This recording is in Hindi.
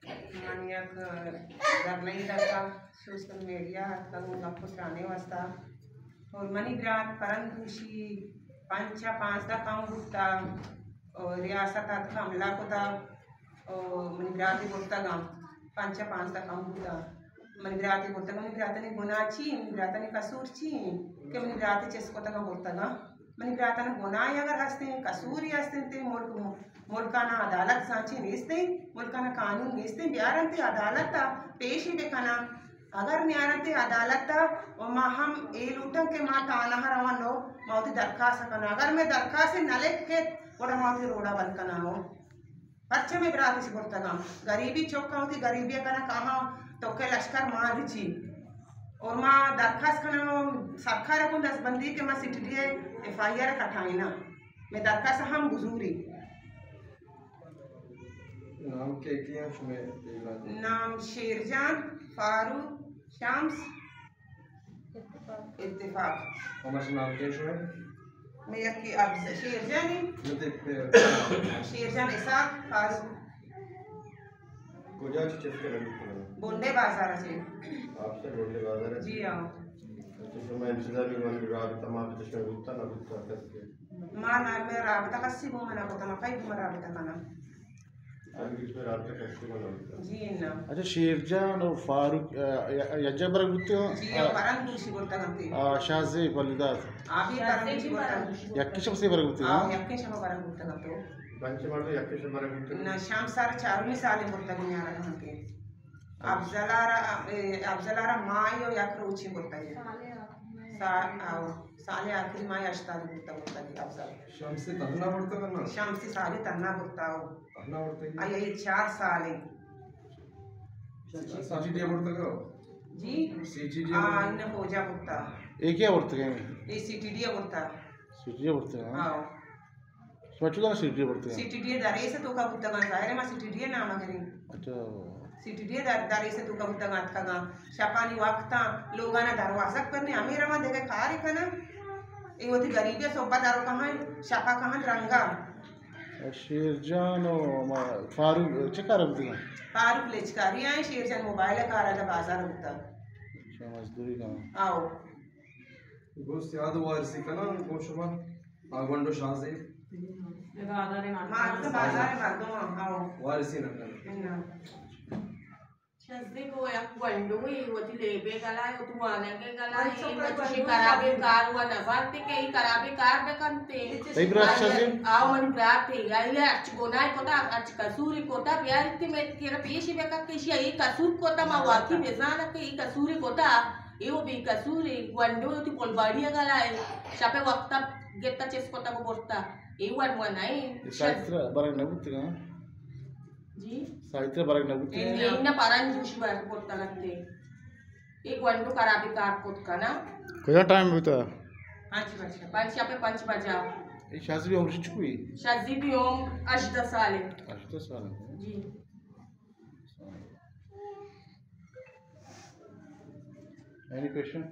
maniak darlai data social media tangu gappu trane wasta और मनी ब्रात परंतुशी पंचा पांच दा काम बुता और रियासत का हमला कोता और मनी ब्रात बुता गांव पंचा पांच दा काम बुता मनी ब्रात ने गुनाची मनी ब्रात ने कसूरची के मनी ब्रात चेस कोता गांव बुता गांव मनी ब्रात ने गुनाई अगर हस्ते कसूरी हस्ते ते मुल्काना अदालत सांची नेस्ते मुल्काना कानून नेस्ते ब्यारंते अदालत पेशी बेखाना अगर न्यायालय अदालत वमा हम ए लूटन के माँ ताना हरवानो मौती दरखास्त करना अगर मैं दरखास्त न लेके वोड़ा मौती रोड़ा बंद करना हो बच्चे में बरात से बोलता गाँव गरीबी चौका होती गरीबी करना कहाँ तो के लश्कर मार ची और माँ दरखास्त करना सरकार को 10 बंदी के माँ सिटी FIR कटाई ना मैं दरखास्त हम बुजुर्गी नाम के नाम शेरजान फारूक शाम्स इत्तेफाक हमारे नाम क्या है मैं यकी अब शेरजानी शेरजान इसाक फारूक गुजरात चेक करेंगे बोंडे बाजार से आपसे बोंडे बाजार जी हाँ तो मैं इंतजार में वाली रात तमाम चश्मे गुप्ता ना गुप्ता कैसे माँ ना मैं राबता कस्सी वो मना को तमा कई बुमरा राबता करना जी ना अच्छा शेरजान और फारूक यज्जा बरक गुत्ते हो जी परन दूसरी बोलता करते शाहज़े बलिदात अभी परन दूसरी बोलता यक्की शब्द से बरक गुत्ते हो यक्की शब्द परन बोलता करते हो बंचे मारते यक्की शब्द बरक गुत्ते ना शाम सारे 4 साल बोलता दुनिया रहा हम के अफजलारा मायो यक रोची बोलता है साले आखिरी माय अश्तारी बोलता है अफजल शाम से तन्ना पड़ता करना शाम से साले तन्ना बोलता हो तन्ना पड़ता है ये 4 साल है सीजीडी पड़ता करो जी सीजीडी इन हो जा बोलता एक क्या बोलते हैं ये सीटीडी बोलता सीटीडी बोलते हैं हां स्वच्छता ना सीटीडी बोलते हैं सीटीडी दारे से तो का बोलता गांव जाहिर में सीटीडी नाम अगर अच्छा सीटीडी दारे से तो का बोलता गांव का गांव शापानी वक्ता लोगाना दरवाजा करने अमीर मा देखे कार कना ये होती गरीबी सोबदारों कहां शापा कहां रंगा शेरजान और फारूक चेकार होते हैं फारूक लेचकारी आए शेरजान मोबाइल का आला बाजार होता अच्छा मजदूरी का आओ गोश्त याद वारसी का ना गोशमा आगंडो शाहज़े मां तो बाजार में मार दो आओ वारसी ना शज़े को एक वंडो ही होती लेबे गला है तो वाले के गला है बच्चे कराबे कार हुआ नफाते के ही कराबे कार में करते भाई ब्रात शज़े आओ मन ब्रात है यार अच्छ गोना कोता अच्छ कसूरी कोता प्यार इतने में तेरा पेशी बेका केशी ये कसूर कोता मा वाकी बेजाना के ये कसूरी कोता ये वो भी कसूरी वंडो होती पोल बाड़िया गला है शापे वक्ता गेता चेस कोता को बोलता ये वन वन नहीं साइत्र बरक नबुते हैं जी साहित्य बरक नबुते ये इन्ना पारान जोश बर कोता लगते एक वंडो कराबे कार कोत का ना कितना टाइम होता 5 पे 5 बजा ये शादी उम्र चुकी शादी भी ओम 8 साल है 8 साल जी एनी क्वेश्चन